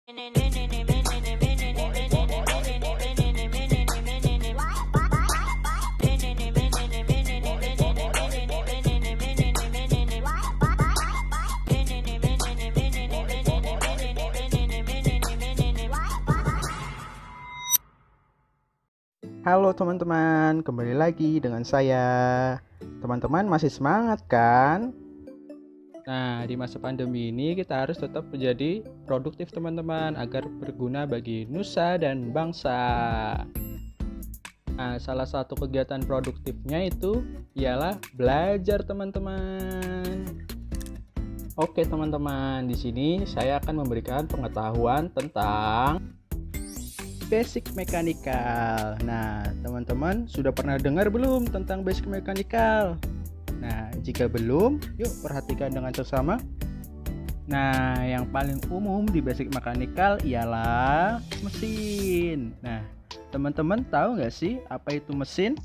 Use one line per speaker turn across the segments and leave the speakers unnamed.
Halo teman-teman, kembali lagi dengan saya. Teman-teman masih semangat kan? Nah, di masa pandemi ini kita harus tetap menjadi produktif teman-teman agar berguna bagi nusa dan bangsa. Nah, salah satu kegiatan produktifnya itu ialah belajar teman-teman. Oke teman-teman, di sini saya akan memberikan pengetahuan tentang basic mechanical. Nah, teman-teman sudah pernah dengar belum tentang basic mechanical? Nah, jika belum, yuk perhatikan dengan seksama. Nah, yang paling umum di basic mechanical ialah mesin. Nah, teman-teman tahu nggak sih apa itu mesin?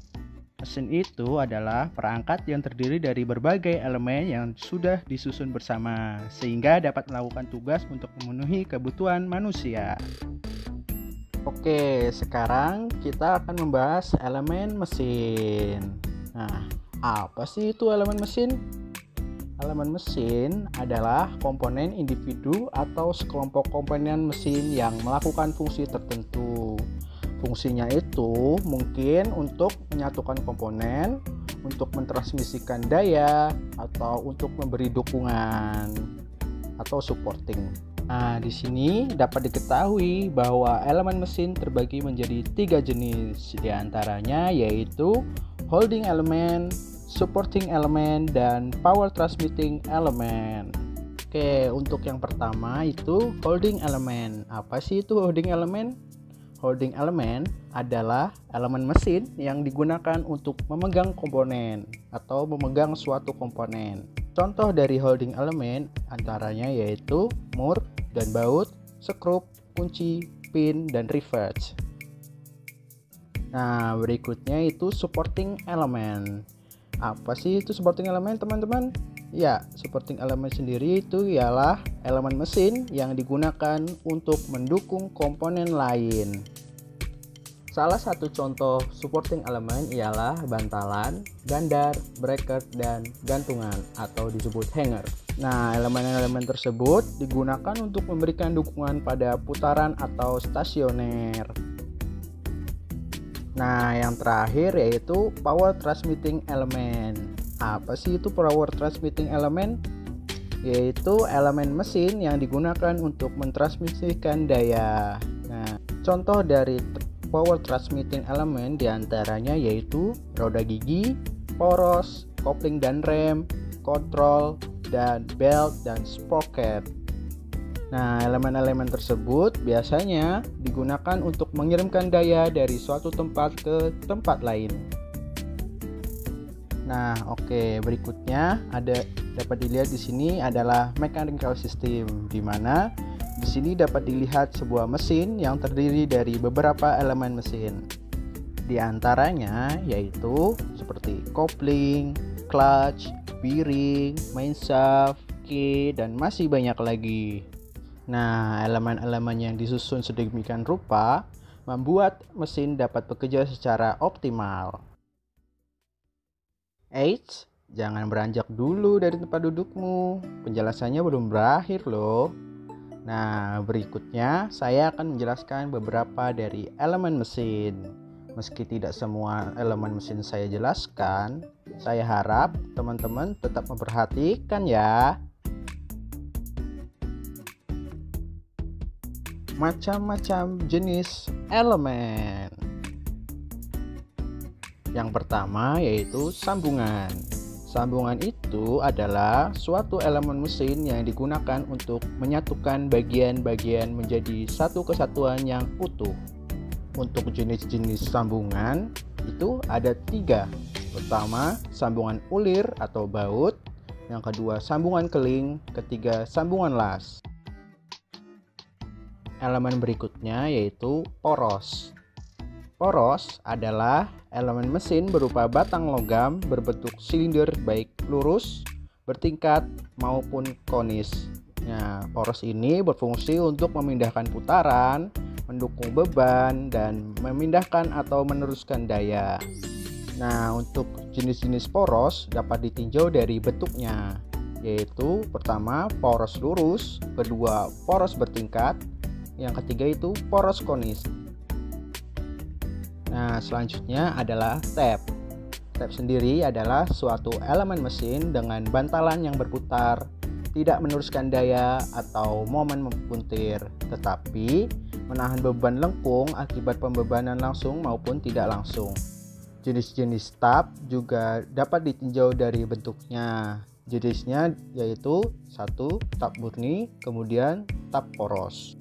Mesin itu adalah perangkat yang terdiri dari berbagai elemen yang sudah disusun bersama, sehingga dapat melakukan tugas untuk memenuhi kebutuhan manusia. Oke, sekarang kita akan membahas elemen mesin. Nah, apa sih itu elemen mesin? Elemen mesin adalah komponen individu atau sekelompok komponen mesin yang melakukan fungsi tertentu. Fungsinya itu mungkin untuk menyatukan komponen, untuk mentransmisikan daya, atau untuk memberi dukungan atau supporting. Nah, di sini dapat diketahui bahwa elemen mesin terbagi menjadi 3 jenis, diantaranya yaitu holding element, supporting element, dan power transmitting element. Oke, untuk yang pertama itu holding element. Apa sih itu holding element? Holding element adalah elemen mesin yang digunakan untuk memegang komponen atau memegang suatu komponen. Contoh dari holding element antaranya yaitu mur dan baut, skrup, kunci, pin, dan rivet. Nah, berikutnya itu supporting element. Apa sih itu supporting element, teman-teman? Ya, supporting element sendiri itu ialah elemen mesin yang digunakan untuk mendukung komponen lain. Salah satu contoh supporting element ialah bantalan, gandar, bracket, dan gantungan atau disebut hanger. Nah, elemen-elemen tersebut digunakan untuk memberikan dukungan pada putaran atau stasioner. Nah, yang terakhir yaitu power transmitting element. Apa sih itu power transmitting element? Yaitu elemen mesin yang digunakan untuk mentransmisikan daya. Nah, contoh dari power transmitting element diantaranya yaitu roda gigi, poros, kopling dan rem, kontrol, dan belt dan sprocket. Nah, elemen-elemen tersebut biasanya digunakan untuk mengirimkan daya dari suatu tempat ke tempat lain. Nah, oke, berikutnya dapat dilihat di sini adalah mechanical system, di mana di sini dapat dilihat sebuah mesin yang terdiri dari beberapa elemen mesin. Di antaranya yaitu seperti kopling, clutch, bearing, main shaft, key, dan masih banyak lagi. Nah, elemen-elemen yang disusun sedemikian rupa membuat mesin dapat bekerja secara optimal. Eits, jangan beranjak dulu dari tempat dudukmu. Penjelasannya belum berakhir loh. Nah, berikutnya saya akan menjelaskan beberapa dari elemen mesin. Meski tidak semua elemen mesin saya jelaskan, saya harap teman-teman tetap memperhatikan ya. Macam-macam jenis elemen. Yang pertama yaitu sambungan. Sambungan itu adalah suatu elemen mesin yang digunakan untuk menyatukan bagian-bagian menjadi satu kesatuan yang utuh. Untuk jenis-jenis sambungan itu ada 3. Pertama, sambungan ulir atau baut. Yang kedua, sambungan keling. Ketiga, sambungan las. Elemen berikutnya yaitu poros. Poros adalah elemen mesin berupa batang logam berbentuk silinder baik lurus, bertingkat, maupun konis. Nah, poros ini berfungsi untuk memindahkan putaran, mendukung beban, dan memindahkan atau meneruskan daya. Nah, untuk jenis-jenis poros dapat ditinjau dari bentuknya, yaitu pertama poros lurus, kedua poros bertingkat, yang ketiga itu poros konis. Nah, selanjutnya adalah tap. Tap sendiri adalah suatu elemen mesin dengan bantalan yang berputar, tidak meneruskan daya atau momen mempuntir, tetapi menahan beban lengkung akibat pembebanan langsung maupun tidak langsung. Jenis-jenis tap juga dapat ditinjau dari bentuknya. Jenisnya yaitu 1. Tap murni, kemudian tap poros.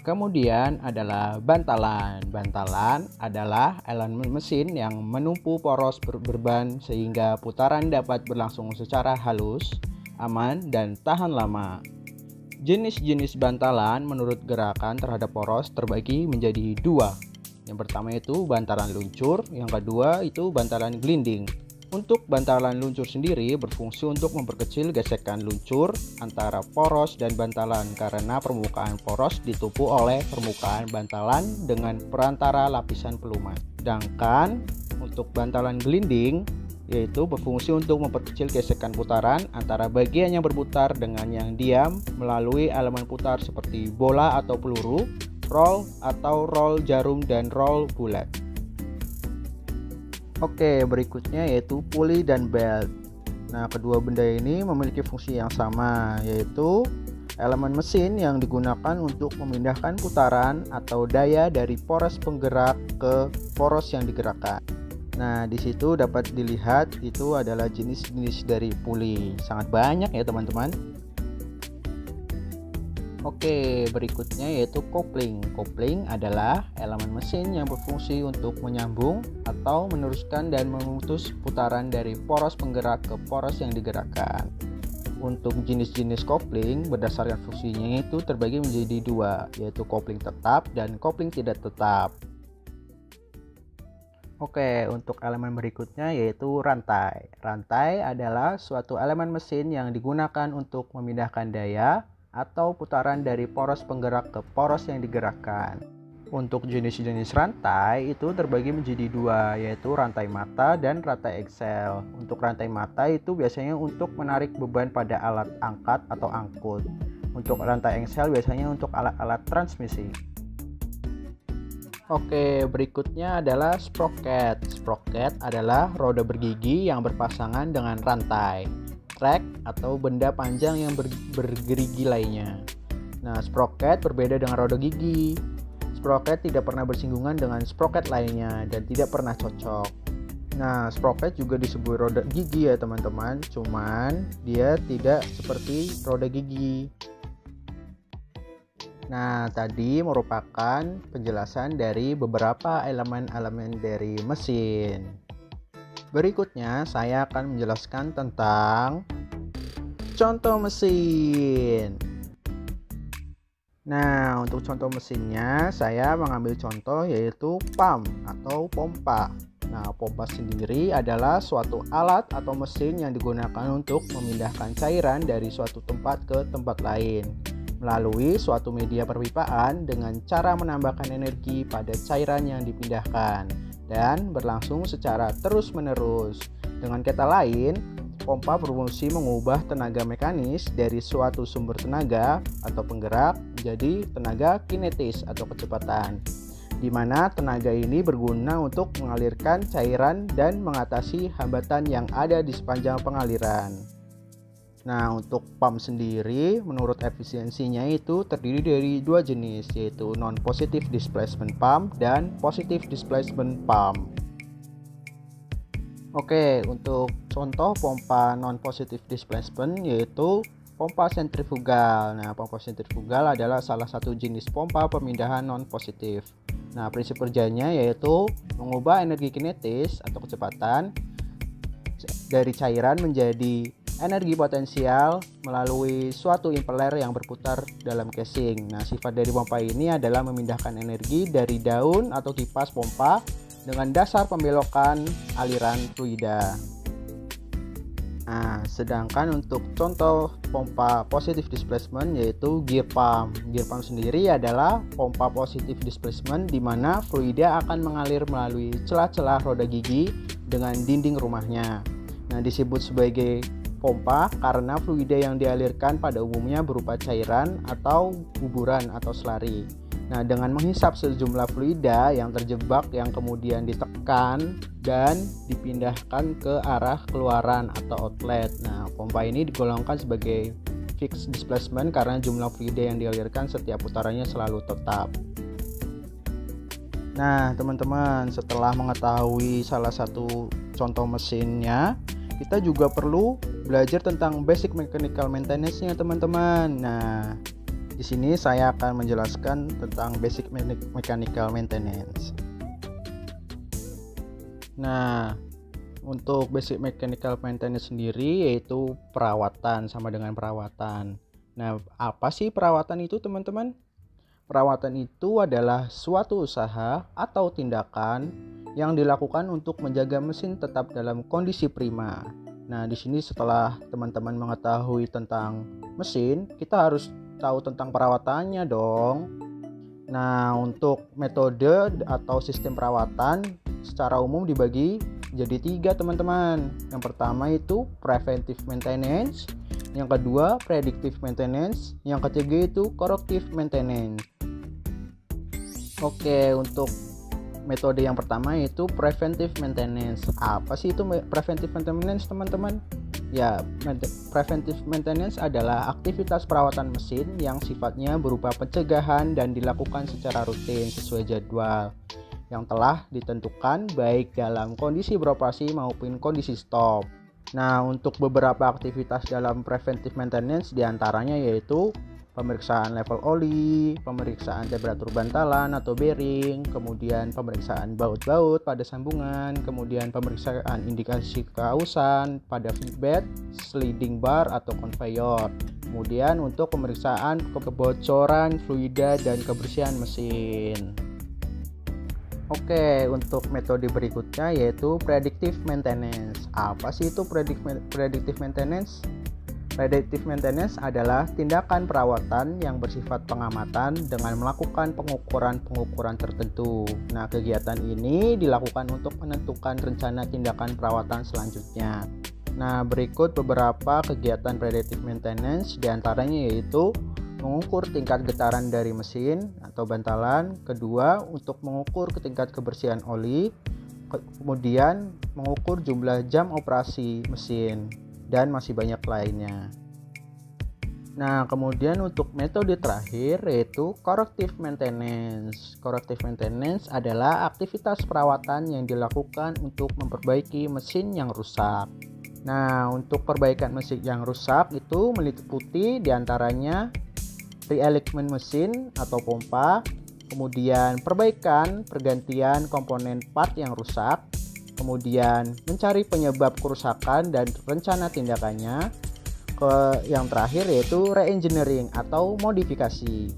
Kemudian adalah bantalan. Bantalan adalah elemen mesin yang menumpu poros berban sehingga putaran dapat berlangsung secara halus, aman, dan tahan lama. Jenis-jenis bantalan menurut gerakan terhadap poros terbagi menjadi dua. Yang pertama itu bantalan luncur, yang kedua itu bantalan gliding. Untuk bantalan luncur sendiri berfungsi untuk memperkecil gesekan luncur antara poros dan bantalan karena permukaan poros ditumpu oleh permukaan bantalan dengan perantara lapisan pelumas. Sedangkan untuk bantalan gliding yaitu berfungsi untuk memperkecil gesekan putaran antara bagian yang berputar dengan yang diam melalui elemen putar seperti bola atau peluru, roll atau roll jarum, dan roll bulat. Oke, berikutnya yaitu pulley dan belt. Nah, kedua benda ini memiliki fungsi yang sama, yaitu elemen mesin yang digunakan untuk memindahkan putaran atau daya dari poros penggerak ke poros yang digerakkan. Nah, di situ dapat dilihat itu adalah jenis-jenis dari pulley. Sangat banyak ya, teman-teman. Oke, berikutnya yaitu coupling. Coupling adalah elemen mesin yang berfungsi untuk menyambung atau meneruskan dan memutus putaran dari poros penggerak ke poros yang digerakkan. Untuk jenis-jenis coupling berdasarkan fungsinya itu terbagi menjadi dua, yaitu coupling tetap dan coupling tidak tetap. Oke, untuk elemen berikutnya yaitu rantai. Rantai adalah suatu elemen mesin yang digunakan untuk memindahkan daya atau putaran dari poros penggerak ke poros yang digerakkan. Untuk jenis-jenis rantai itu terbagi menjadi dua, yaitu rantai mata dan rantai aksel. Untuk rantai mata itu biasanya untuk menarik beban pada alat angkat atau angkut. Untuk rantai aksel biasanya untuk alat-alat transmisi. Oke, berikutnya adalah sprocket. Sprocket adalah roda bergigi yang berpasangan dengan rantai, track atau benda panjang yang bergerigi lainnya. Nah, sprocket berbeda dengan roda gigi. Sprocket tidak pernah bersinggungan dengan sprocket lainnya dan tidak pernah cocok. Nah, sprocket juga disebut roda gigi ya teman-teman, cuman dia tidak seperti roda gigi. Nah, tadi merupakan penjelasan dari beberapa elemen-elemen dari mesin. Berikutnya saya akan menjelaskan tentang contoh mesin. Nah, untuk contoh mesinnya saya mengambil contoh yaitu pump atau pompa. Nah, pompa sendiri adalah suatu alat atau mesin yang digunakan untuk memindahkan cairan dari suatu tempat ke tempat lain melalui suatu media perpipaan dengan cara menambahkan energi pada cairan yang dipindahkan dan berlangsung secara terus-menerus. Dengan kata lain, pompa berfungsi mengubah tenaga mekanis dari suatu sumber tenaga atau penggerak menjadi tenaga kinetis atau kecepatan, di mana tenaga ini berguna untuk mengalirkan cairan dan mengatasi hambatan yang ada di sepanjang pengaliran. Nah, untuk pump sendiri menurut efisiensinya itu terdiri dari dua jenis, yaitu non-positive displacement pump dan positive displacement pump. Oke, untuk contoh pompa non-positive displacement yaitu pompa sentrifugal. Nah, pompa sentrifugal adalah salah satu jenis pompa pemindahan non-positif. Nah, prinsip kerjanya yaitu mengubah energi kinetis atau kecepatan dari cairan menjadi energi potensial melalui suatu impeller yang berputar dalam casing. Nah, sifat dari pompa ini adalah memindahkan energi dari daun atau kipas pompa dengan dasar pembelokan aliran fluida. Nah, sedangkan untuk contoh pompa positive displacement yaitu gear pump. Gear pump sendiri adalah pompa positive displacement di mana fluida akan mengalir melalui celah-celah roda gigi dengan dinding rumahnya. Nah, disebut sebagai pompa karena fluida yang dialirkan pada umumnya berupa cairan atau buburan atau slari. Nah, dengan menghisap sejumlah fluida yang terjebak yang kemudian ditekan dan dipindahkan ke arah keluaran atau outlet. Nah, pompa ini digolongkan sebagai fixed displacement karena jumlah fluida yang dialirkan setiap putarannya selalu tetap. Nah, teman-teman, setelah mengetahui salah satu contoh mesinnya, kita juga perlu belajar tentang basic mechanical maintenance-nya, teman-teman. Nah, di sini saya akan menjelaskan tentang basic mechanical maintenance. Nah, untuk basic mechanical maintenance sendiri yaitu perawatan, sama dengan perawatan. Nah, apa sih perawatan itu, teman-teman? Perawatan itu adalah suatu usaha atau tindakan yang dilakukan untuk menjaga mesin tetap dalam kondisi prima. Nah, di sini setelah teman-teman mengetahui tentang mesin, kita harus tahu tentang perawatannya dong. Nah, untuk metode atau sistem perawatan secara umum dibagi jadi 3, teman-teman. Yang pertama itu preventive maintenance, yang kedua predictive maintenance, yang ketiga itu corrective maintenance. Oke, untuk metode yang pertama yaitu preventive maintenance. Apa sih itu preventive maintenance, teman-teman? Ya, preventive maintenance adalah aktivitas perawatan mesin yang sifatnya berupa pencegahan dan dilakukan secara rutin sesuai jadwal yang telah ditentukan baik dalam kondisi beroperasi maupun kondisi stop. Nah, untuk beberapa aktivitas dalam preventive maintenance diantaranya yaitu pemeriksaan level oli, pemeriksaan temperatur bantalan atau bearing, kemudian pemeriksaan baut-baut pada sambungan, kemudian pemeriksaan indikasi keausan pada feedback, sliding bar atau conveyor. Kemudian untuk pemeriksaan kebocoran fluida dan kebersihan mesin. Oke, untuk metode berikutnya yaitu predictive maintenance. Apa sih itu predictive maintenance? Predictive maintenance adalah tindakan perawatan yang bersifat pengamatan dengan melakukan pengukuran-pengukuran tertentu. Nah, kegiatan ini dilakukan untuk menentukan rencana tindakan perawatan selanjutnya. Nah, berikut beberapa kegiatan predictive maintenance diantaranya yaitu mengukur tingkat getaran dari mesin atau bantalan, kedua untuk mengukur tingkat kebersihan oli, kemudian mengukur jumlah jam operasi mesin, dan masih banyak lainnya. Nah, kemudian untuk metode terakhir yaitu corrective maintenance. Corrective maintenance adalah aktivitas perawatan yang dilakukan untuk memperbaiki mesin yang rusak. Nah, untuk perbaikan mesin yang rusak itu meliputi diantaranya re-alignment mesin atau pompa, kemudian perbaikan pergantian komponen part yang rusak, kemudian mencari penyebab kerusakan dan rencana tindakannya, yang terakhir yaitu re-engineering atau modifikasi.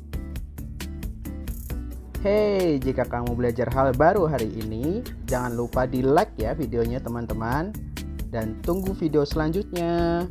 Hey, jika kamu belajar hal baru hari ini, jangan lupa di like ya videonya, teman-teman, dan tunggu video selanjutnya.